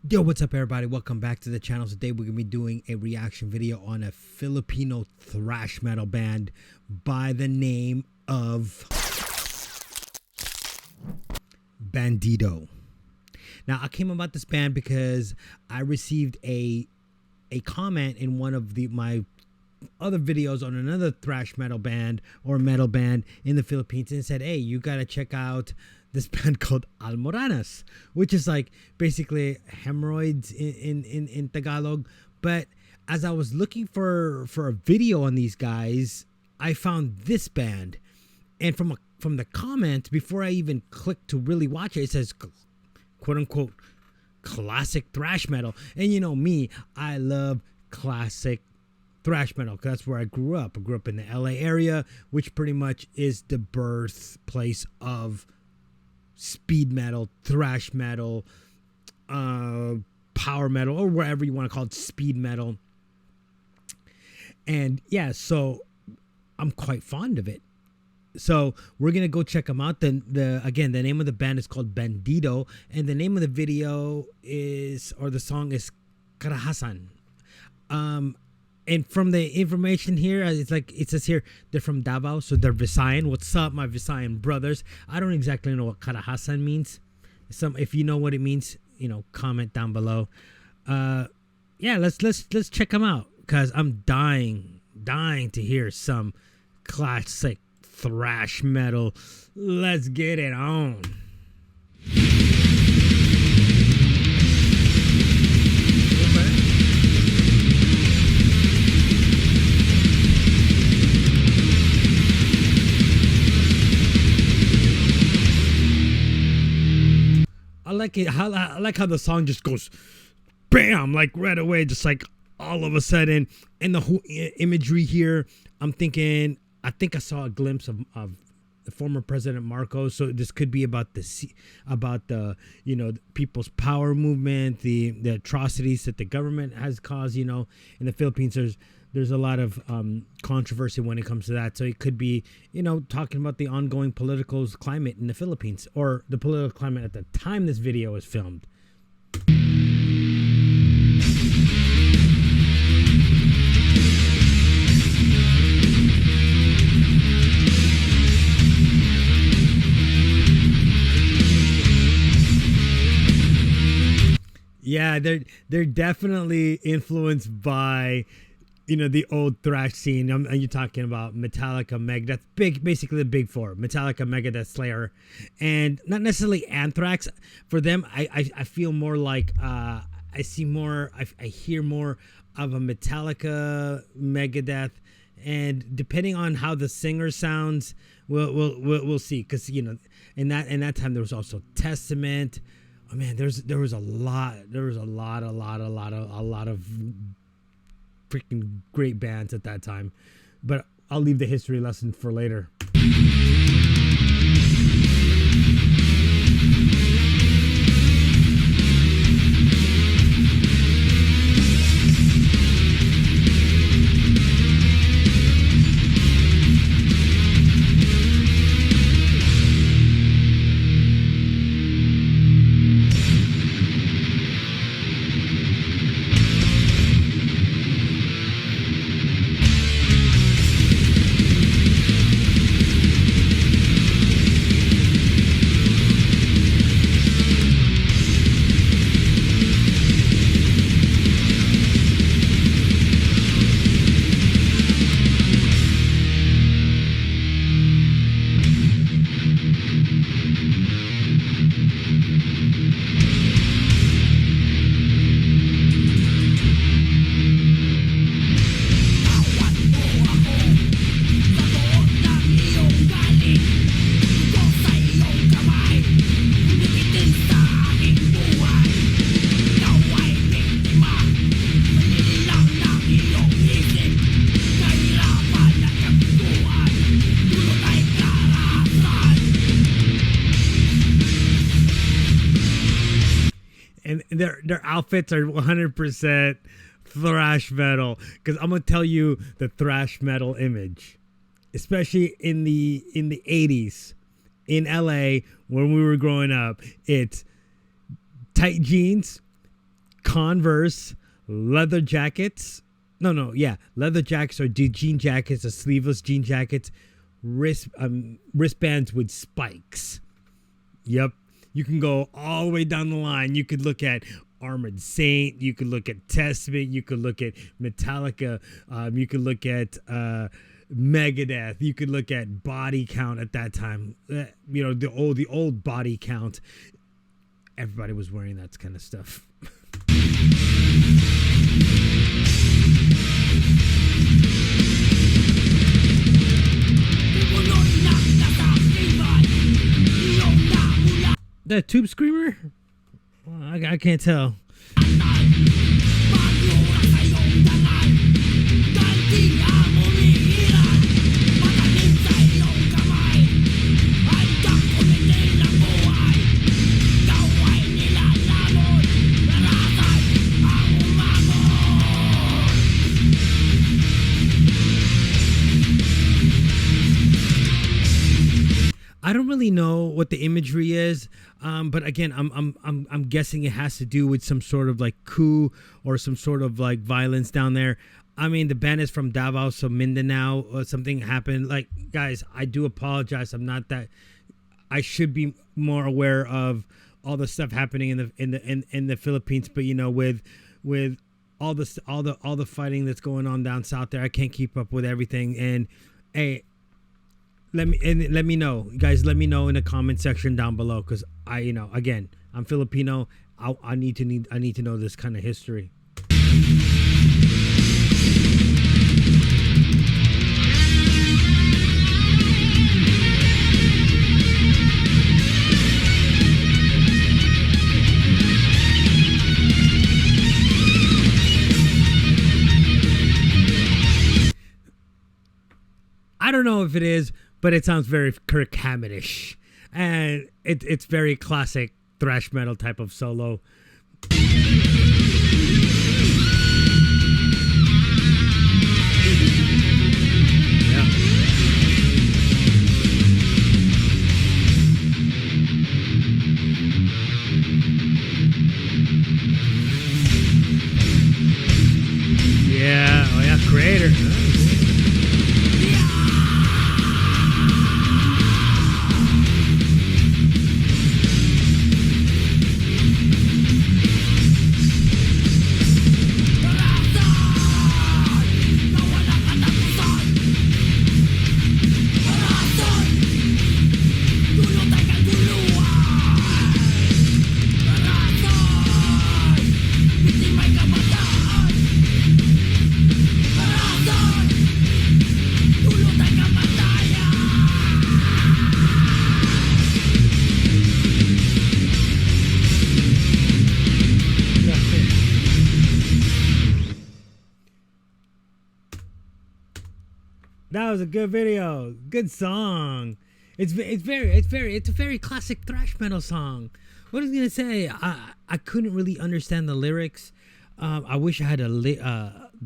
Yo, what's up everybody? Welcome back to the channel. Today we're going to be doing a reaction video on a Filipino thrash metal band by the name of Bandido. Now, I came about this band because I received a comment in one of my other videos on another thrash metal band or metal band in the Philippines, and said, hey, you got to check out this band called Almoranas, which is like basically hemorrhoids in Tagalog. But as I was looking for a video on these guys, I found this band, and from the comments, before I even clicked to really watch it, it says quote unquote classic thrash metal. And you know me, I love classic thrash metal because that's where I grew up. I grew up in the LA area, which pretty much is the birthplace of speed metal, thrash metal, power metal, or whatever you want to call it, speed metal. And yeah, so I'm quite fond of it. So we're gonna go check them out. Then the name of the band is called Bandido, and the name of the video is, or the song is, Karahasan. And from the information here, it's like it says here they're from Davao, so they're Visayan. What's up, my Visayan brothers? I don't exactly know what Karahasan means. If you know what it means, comment down below. Yeah, let's check them out because I'm dying to hear some classic thrash metal. Let's get it on. I like it. I like how the song just goes, bam, like right away, just like all of a sudden. And the whole imagery here, I'm thinking, I think I saw a glimpse of the former President Marcos. So this could be about the people's power movement, the atrocities that the government has caused. In the Philippines, there's a lot of controversy when it comes to that. So it could be, talking about the ongoing political climate in the Philippines, or the political climate at the time this video was filmed. Yeah, they're definitely influenced by the old thrash scene. You're talking about Metallica, Megadeth, basically the big four: Metallica, Megadeth, Slayer, and not necessarily Anthrax. For them, I feel more like I hear more of a Metallica, Megadeth, and depending on how the singer sounds, we'll see. Because in that time there was also Testament. Oh man, there was a lot of freaking great bands at that time, but I'll leave the history lesson for later. And their outfits are 100% thrash metal, because I'm gonna tell you the thrash metal image, especially in the 80s in LA when we were growing up. It's tight jeans, Converse, leather jackets. Leather jackets or jean jackets, or sleeveless jean jackets, wristbands with spikes. Yep. You can go all the way down the line. You could look at Armored Saint. You could look at Testament. You could look at Metallica. You could look at Megadeth. You could look at Body Count at that time. The old Body Count. Everybody was wearing that kind of stuff. That Tube Screamer? Well, I can't tell. I don't really know what the imagery is, but again, I'm guessing it has to do with some sort of like coup or some sort of like violence down there. I mean, the band is from Davao, so Mindanao, or something happened. Like, guys, I do apologize. I'm not that. I should be more aware of all the stuff happening in the Philippines, but with all the fighting that's going on down south there, I can't keep up with everything. And hey. Let me know, guys. Let me know in the comment section down below, because again, I'm Filipino. I need to know this kind of history. I don't know if it is, but it sounds very Kirk Hammett-ish. And it's very classic thrash metal type of solo. Yeah, oh yeah, Creator. That was a good video. Good song. It's a very classic thrash metal song. What was I gonna say? I couldn't really understand the lyrics. I wish I had the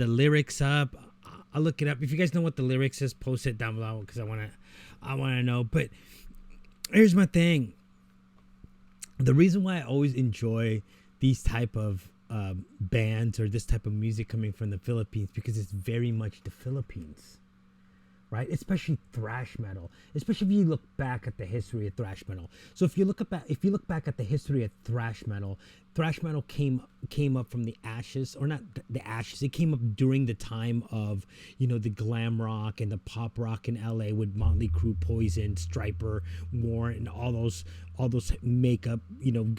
lyrics up. I'll look it up. If you guys know what the lyrics is, post it down below, because I wanna know. But here's my thing. The reason why I always enjoy these type of bands or this type of music coming from the Philippines, because it's very much the Philippines. Right, especially thrash metal. Especially if you look back at the history of thrash metal. So if you look back at the history of thrash metal came up from the ashes, or not the ashes. It came up during the time of the glam rock and the pop rock in LA with Motley Crue, Poison, Striper, Warrant, and all those makeup,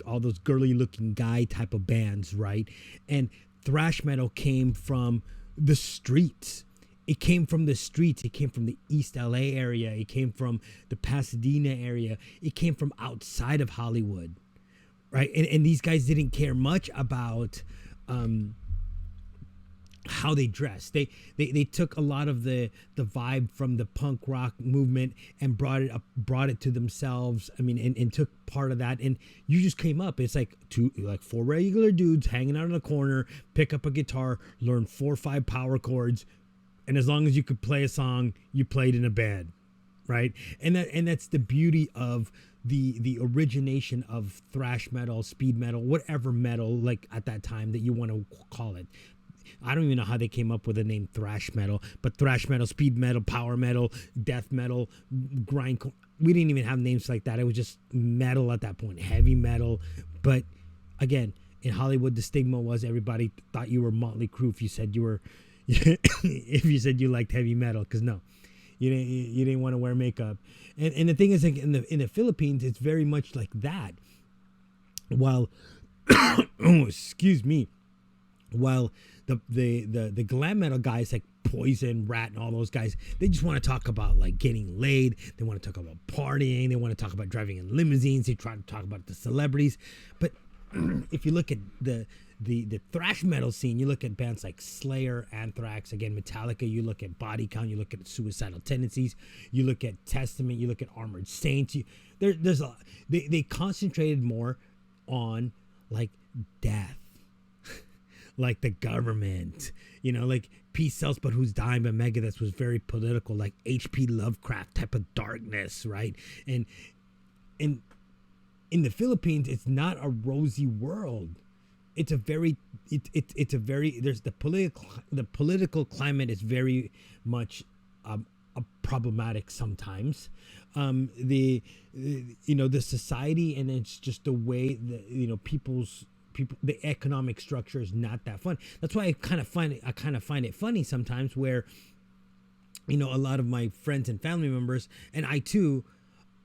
all those girly looking guy type of bands, right? And thrash metal came from the streets. It came from the streets. It came from the East LA area. It came from the Pasadena area. It came from outside of Hollywood, right? And these guys didn't care much about how they dressed. They took a lot of the vibe from the punk rock movement and brought it to themselves. I mean, and took part of that. And you just came up. It's like four regular dudes hanging out in a corner, pick up a guitar, learn 4 or 5 power chords. And as long as you could play a song, you played in a band, right? And that's the beauty of the origination of thrash metal, speed metal, whatever metal, like at that time that you want to call it. I don't even know how they came up with the name thrash metal, but thrash metal, speed metal, power metal, death metal, grindcore. We didn't even have names like that. It was just metal at that point, heavy metal. But again, in Hollywood, the stigma was everybody thought you were Motley Crue if you said you were, if you said you liked heavy metal, because no, you didn't want to wear makeup. And the thing is, like in the Philippines, it's very much like that. While, excuse me, while the glam metal guys like Poison, Rat, and all those guys, they just want to talk about like getting laid. They want to talk about partying. They want to talk about driving in limousines. They try to talk about the celebrities. But if you look at the thrash metal scene, you look at bands like Slayer, Anthrax, again Metallica. You look at Body Count. You look at Suicidal Tendencies. You look at Testament. You look at Armored Saints. There's a they concentrated more on like death. Like the government, like Peace Sells But Who's Dying by Megadeth was very political, like H.P. Lovecraft type of darkness, right? And in the Philippines, it's not a rosy world. It's a very, there's the political climate is very much problematic sometimes. The society, and it's just the way that, people, the economic structure is not that fun. That's why I kind of find it funny sometimes where, a lot of my friends and family members, and I too,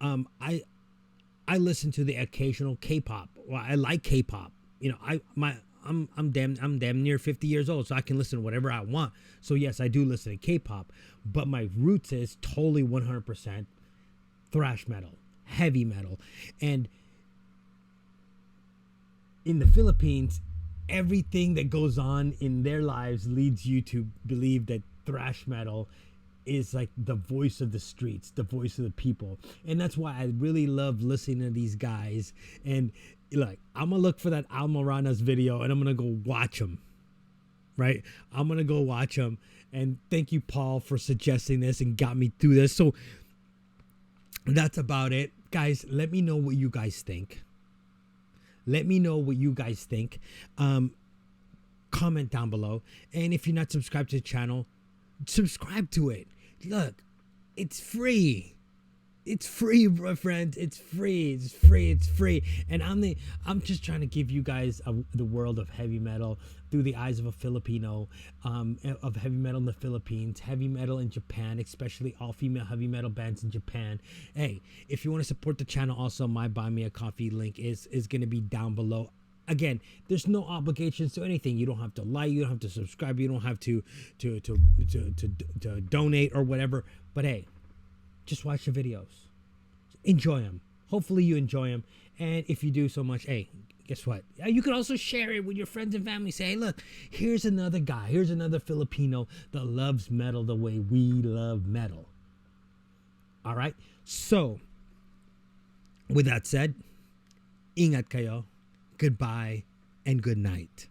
I listen to the occasional K-pop. Well, I like K-pop. I'm damn near 50 years old, so I can listen to whatever I want. So yes, I do listen to K-pop, but my roots is totally 100% thrash metal, heavy metal. And in the Philippines, everything that goes on in their lives leads you to believe that thrash metal is like the voice of the streets, the voice of the people. And that's why I really love listening to these guys. And like, I'm gonna look for that Al Morana's video and I'm gonna go watch him, right? I'm gonna go watch him. And thank you, Paul, for suggesting this and got me through this. So that's about it, guys. Let me know what you guys think. Let me know what you guys think. Comment down below. And if you're not subscribed to the channel, subscribe to it. Look, it's free. It's free, bro, friends. It's free. It's free. It's free. And I'm just trying to give you guys the world of heavy metal through the eyes of a Filipino, of heavy metal in the Philippines, heavy metal in Japan, especially all female heavy metal bands in Japan. Hey, if you want to support the channel, also my Buy Me a Coffee link is going to be down below. Again, there's no obligations to anything. You don't have to like, you don't have to subscribe, you don't have to donate or whatever. But hey, just watch the videos. Enjoy them. Hopefully you enjoy them. And if you do so much, hey, guess what? You can also share it with your friends and family. Say, hey, look, here's another guy. Here's another Filipino that loves metal the way we love metal. All right? So, with that said, ingat kayo, goodbye, and good night.